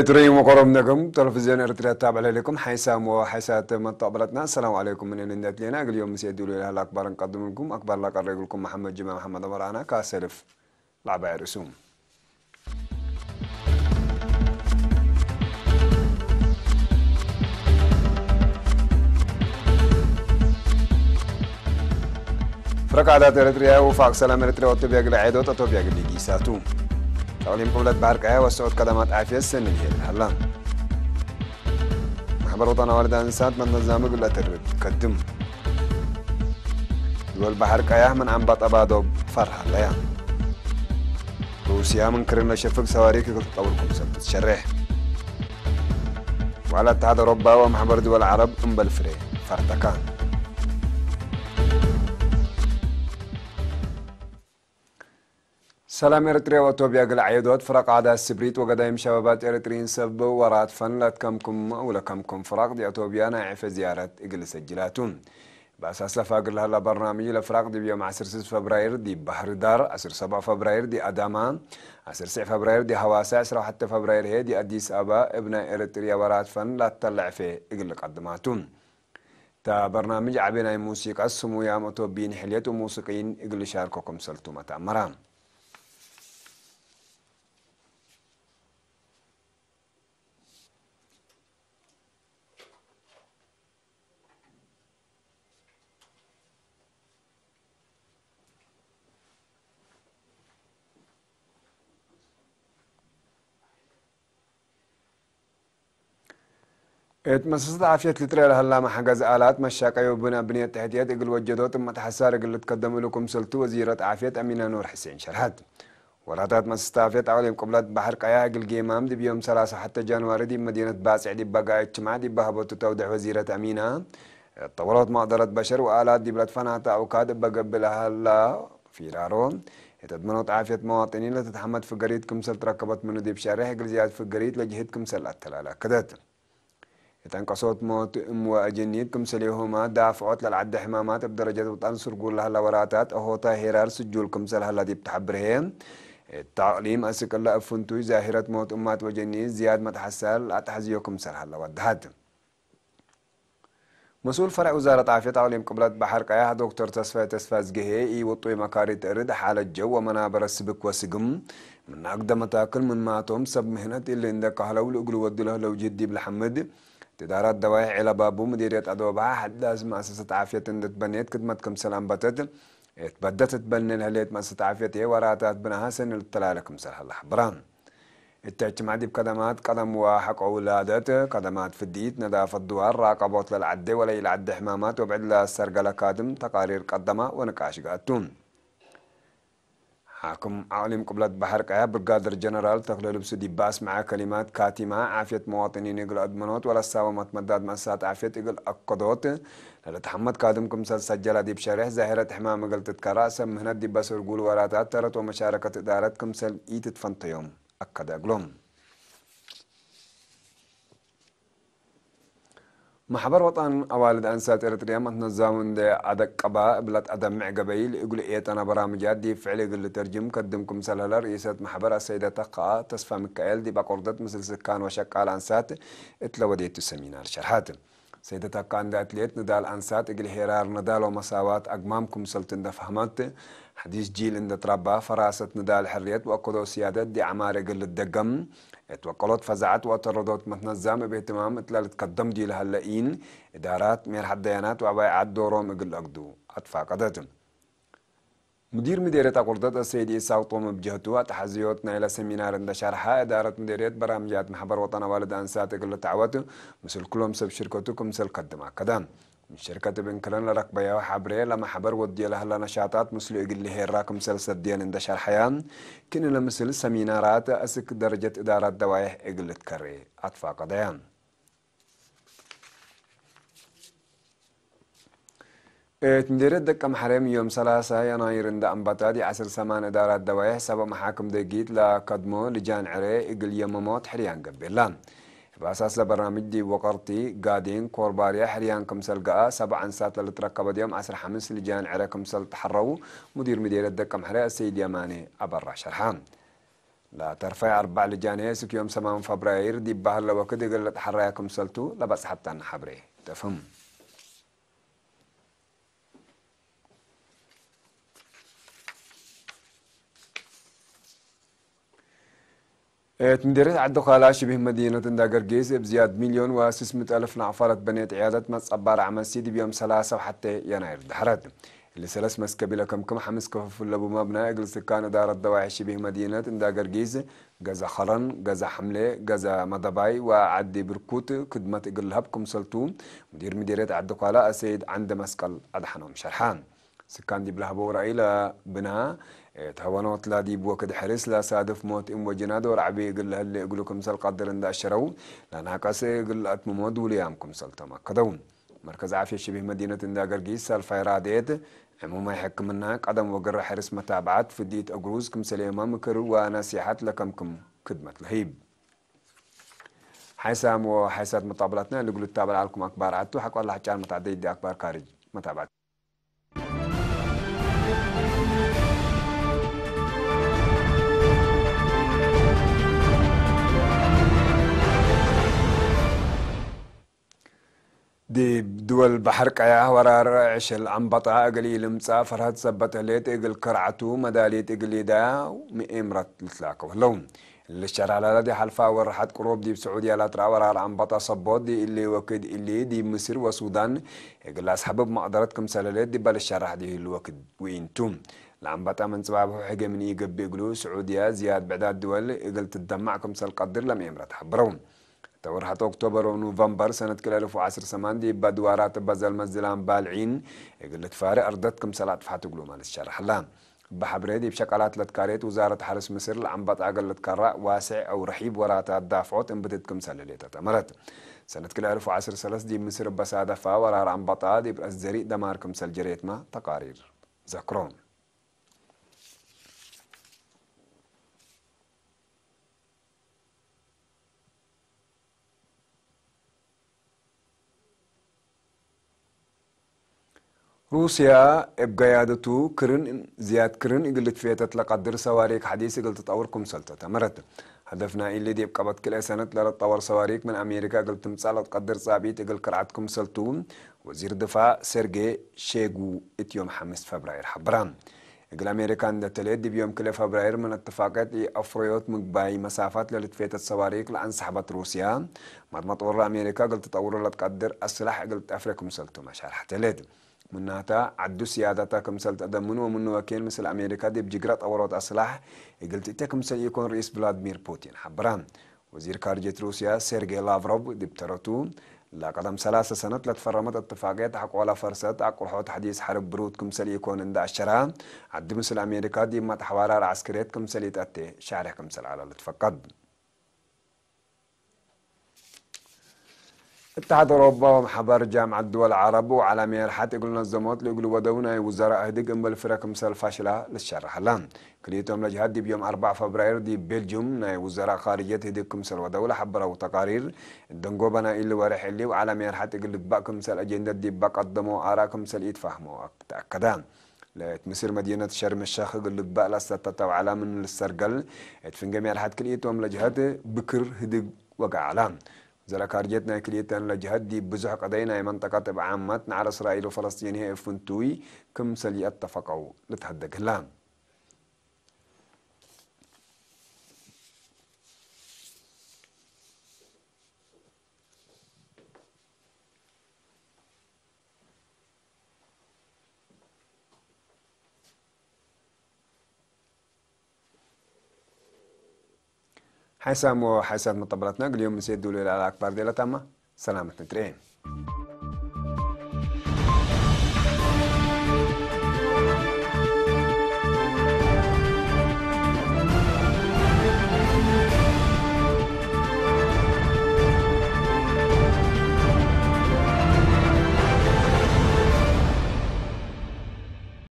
تريم وقرم نجم تلفزيون ارتريا تابع لكم حيسام وحيسات مستقبلتنا. السلام عليكم من الندات لنا اليوم مسيدوا لي الأخبار نقدم لكم أخبار لك لكم محمد جمال محمد أمرانا كاسلف لعبة رسوم. فرق عادات ارتريا وفاق سلام ارتريا وتبيع العيدو تطبيع اللي ساتو تقليم قولة بحر كايا والسعود قدمات عافية السنة هلا محبر وطن والد انسات من نظام قلة الرد كدم دول بحر كايا من عم بطبادو فرح ليا روسيا من كرنا شفق سواريك تطوركم سبت شريح وعلى اتحاد اوروبا ومحبر دول العرب انبل فري فرتكان. سلام إرتريا وتوبيا قل عيدوت فرق عدا السبريت وقدايم شبابات إرتريين سب ورات فن لتكمكم ولا كمكم فرق دي أتوبيانا عف زيارة إقل سجلاتون بأساس لفاقر لها برنامج لفرق دي بيوم 10 فبراير دي بحر دار 7 فبراير دي أدامان 9 فبراير دي هواسا 10 حتى فبراير هي دي أديس أبا ابن إرتريا ورات فن لا تطلع في إقل قدماتون تا برنامج عبنا موسيقى السمو يا متوبين حلية موسيقيين إقل شارككم سلتو متأمران. اتمسست عافية لتري لهلا مع حجز آلات مشاكا يوبنا بنية تحتيات اقل وجدوت اما تحسار اقل تقدم لكم سلطو وزيرة عافية أمينة نور حسين شرحت وراتات مسست عافية عوليم قبلات بحر قيا اقل جيمام دي بيوم 3 حتى جانواري دي مدينة باسع دي بقاية اجتماع دي بهبوت تودع وزيرة أمينة طورات مقدرة بشر وآلات دي بلاد فناتا أوكاد بقبلها هلا في رارون تضمنت عافية مواطنين لتتحمد في قريد كمسل تركبت منو دي بشارح اقل زياد في قريد لجهد كمسل التلالة كدت تنقصوت موت وأجنيت كمسليهما دافعات للعد حمامات بدرجة وتنصر قول لها لوراتات أهوتا هيرار سجول كمسل هلا دي بتحبرهم التعليم أسك الله أفنتوي ظاهرة موت أمات وجنيت زياد متحسال أتحزيو كمسل هلا ودهات مسؤول فرع وزارة عافية تعليم قبلات بحر قياه دكتور تسفاز جهي وطوي مكاري تأرد حال الجو ومنابر السبك وسقم من أقدم تاكل من ماتهم سب مهنة اللي عندك هلو لقلو ودله لو جدي بالحمد تدارات دوائح على بابو مديرية أدوبها حداز مؤسسة عافية اندت بنيت كدمتكم سلام بتد اتبدت تبني الهليت مؤسسة عافية وراتات بنها سن التلالكم سلح الله بران التجمع دي بقدمات قدم وحق أولادات قدمات في الديت نظافة الدوار راقبات للعدة ولا يلعد حمامات وبعد لا السرقة كادم تقارير قدمة ونقاش قاتون حاكم عالم قبلة بحر قيا برقادر جنرال تقلل لبس ديباس مع كلمات كاتمة عافية مواطنين يقل أدمنوت ولا الساومات مداد مأسات عافية يقل أقضوت لتحمد كادمكم سجل دي بشارح ظاهرة حمام قل تتكرا سمهنا ديباس ورقول وراتات ترت ومشاركة إدارتكم سل إيتت فانتيوم أكد أقلوم محبر وطن أوالد أنسات إرتريا متنظمون دي عدق قباء بلاد أدمع قبيل يقول إيتانا برامجات دي فعلي يقول ترجم قدمكم سلالة رئيسة محبر السيدة تقا تصفى مكايل دي بقردت مثل سكان وشكال أنسات اتلو وديتو سمينار شرحات سيدة تقا عند أتليت ندال أنسات يقول هيرار ندال ومساوات أقمامكم سلطن دفهمات حديث جيل عند تربا فراسة ندال حريت وأقضوا سيادات دي عمار يقول الدقم اتوقلت فزعت وتردت متنظم باهتمام اتلالت قدم دي لهاللئين إدارات مير حديانات وعباي عد دورهم يقل أقدو أطفا قدتهم مدير مديرية أقردت السيد إساو طوم بجهتو تحزيوتنا إلى سمينار عند شرحة إدارة مديرية برامجات محبر وطن والد أنسات يقل تعوته مثل كلهم سب شركتكم مثل قدمها كدام من شركة بنكلن لرقبيا وحبرية لما حبر ودي لها نشاطات مثل يقل لي راكم سلسل ديان عند شرحيان كن لمثل سمينارات أسك درجة إدارة دوايح يقل تكري أطفا قديان تندير الدكة محرم يوم 3 يناير عند أنباتادي 10 إدارات دوايح سبب محاكم دقيت لقدمو لجان عري إقل يمموت حريان قبلان بأساس لبرنامج دي وقرتي قادين كورباريا حريان كمسل قاء 7 ساعات للتركب يوم 10 لجان عري كمسل تحرو مدير الدكة محري السيد يماني أبرع شرحان لا ترفع 4 لجان هيسك يوم 8 فبراير دي بهلا وكده قلت حرايا كمسلتو لبس حتى نحبري تفهم تندرس عدو خالا شبه مدينة داقرقيز بزياد 1,600,000 نعفرت بنيت عيادة مصبار عمل سيدي بيوم 3 وحتى يناير دحرت اللي سلس مسكبيلة كم حمس كفف اللبو مبنى اقل سكان إدارة دواعي شبه مدينة داقرقيز غزا خرن غزا حملة غزا مدباي وعدي بركوت كدمت اقل هبكم سلطو مديرية عدو خالا السيد عند مسكال أدحنهم شرحان سكان دي بلهبو رأيلا بناء تهونوت لا دي بوكد حرس لا صادف موت وجنادو رعبي يقول له اللي يقولكم سل قدر عند الشرو لان هكاسه يقول اتممود وليامكم سلطما كدون مركز عافيه شبه مدينه انداغرغيس الفيراديت عموما يحكم منها قدم وقر حرس متابعات فديت اجروز كم سليما مكر ونصيحات لكمكم خدمه لهيب حسام وحسات مطابلاتنا اللي يقولوا تتابع لكم اخبار عدتو حكوا الله حجان متعدد دي اخبار خارج متابعات دي دول بحر قيا ورار عشل عنبطة قليل مصا فرهد سبت ليت اقل كرعتو مداليت اقلي دا مئمرت لتلاكو اللون اللي الشارع على دي حلفا ورحت قروب دي بسعودية لا ترى ورار عنبطة صبوت دي اللي وكد اللي دي مصر وسودان اقل اسحبب مقدرتكم سلالات دي بل الشارع دي الوكد وينتم العنبطة من سبابه حاجة من يقب يقلو سعودية زياد بعداد دول اقل تدمعكم سل قدر لم يمرت حبرون تورحت أكتوبر ونوفمبر سنة كل 1010 دي بدوارات بزل مزلان بالعين قلت فارق أردتكم سلات فحت قلوا مال الشرح لا بحبريدي بشكلات لتكاريت وزارة حرس مصر العنبط عقل لتكراء واسع أو رحيب ورات الدافعات انبتتكم سلليتا تمرت سنة كل 1010 دي مصر بسادفة ورار عنبطا دي بأزري دماركم سلجريت ما تقارير ذكرون روسيا بقيادته كرن زياد كرن قلت فيها تتلقدر صواريخ حديث قلت تطوركم سلطة تمرت هدفنا اللي دي بقبض كل سنة لا تطور صواريخ من أمريكا قلت تمثال تقدر صابيت قل كرعتكم سلطون وزير دفاع سيرجي شيغو اتيوم 5 فبراير حبران قل أمريكا عند تليد بيوم كل فبراير من اتفاقات أفريوت مقباي مسافات للتفيت الصواريخ لأن سحبت روسيا مضمط ورا أمريكا قلت تطور لا تقدر السلاح قلت أفريكم سلطو ما شارح تليد منها عدو سيادتا كمثل تقدمون ومن وكيل مثل أمريكا دي بجقرات أورات أسلح قلت إتا كمثل يكون رئيس فلاديمير بوتين حبران وزير خارجية روسيا سيرجي لافروف دي بترتو لا قدم 3 سنة لتفرمت اتفاقيات حق ولا فرصات عقل حوت حديث حرب برود كمثل يكون عند الشراء عدو مثل أمريكا دي ما تحوارار عسكريات كمثل يتأتي شعره كمثل على الاتفاقات اتحاد أوروبا ومحبر جامعة الدول العرب وعلى ميرحات يقولون الزموت اللي يقولوا ودونا وزراء هديك ام بالفرق مثل فاشلة للشرح لان كليتهم لجهاد دي بيوم 4 فبراير دي بلجيوم ناي وزراء خارجية هديك مثل ودولة حبروا تقارير الدنقو بنا اللي ورح اللي وعلى ميرحات يقول لك باكم مثل أجندة دي بقدموا آراكم مثل يتفهموا تأكدان لتمسير مدينة شرم الشيخ يقول لك بقى لستة وعلى من السرقل تفين جميع الحد كليتهم لجهاد بكر هديك وقع علام زرا كارجتنا كليتان لجهد دي بزح قضينا منطقة بعامات على إسرائيل وفلسطين هي فنتوي كم سلي اتفقوا لتهدق هلام حسام وحسام مطبلتنا اليوم نسيد دولي على أكبر ديلة تامة سلامة نترين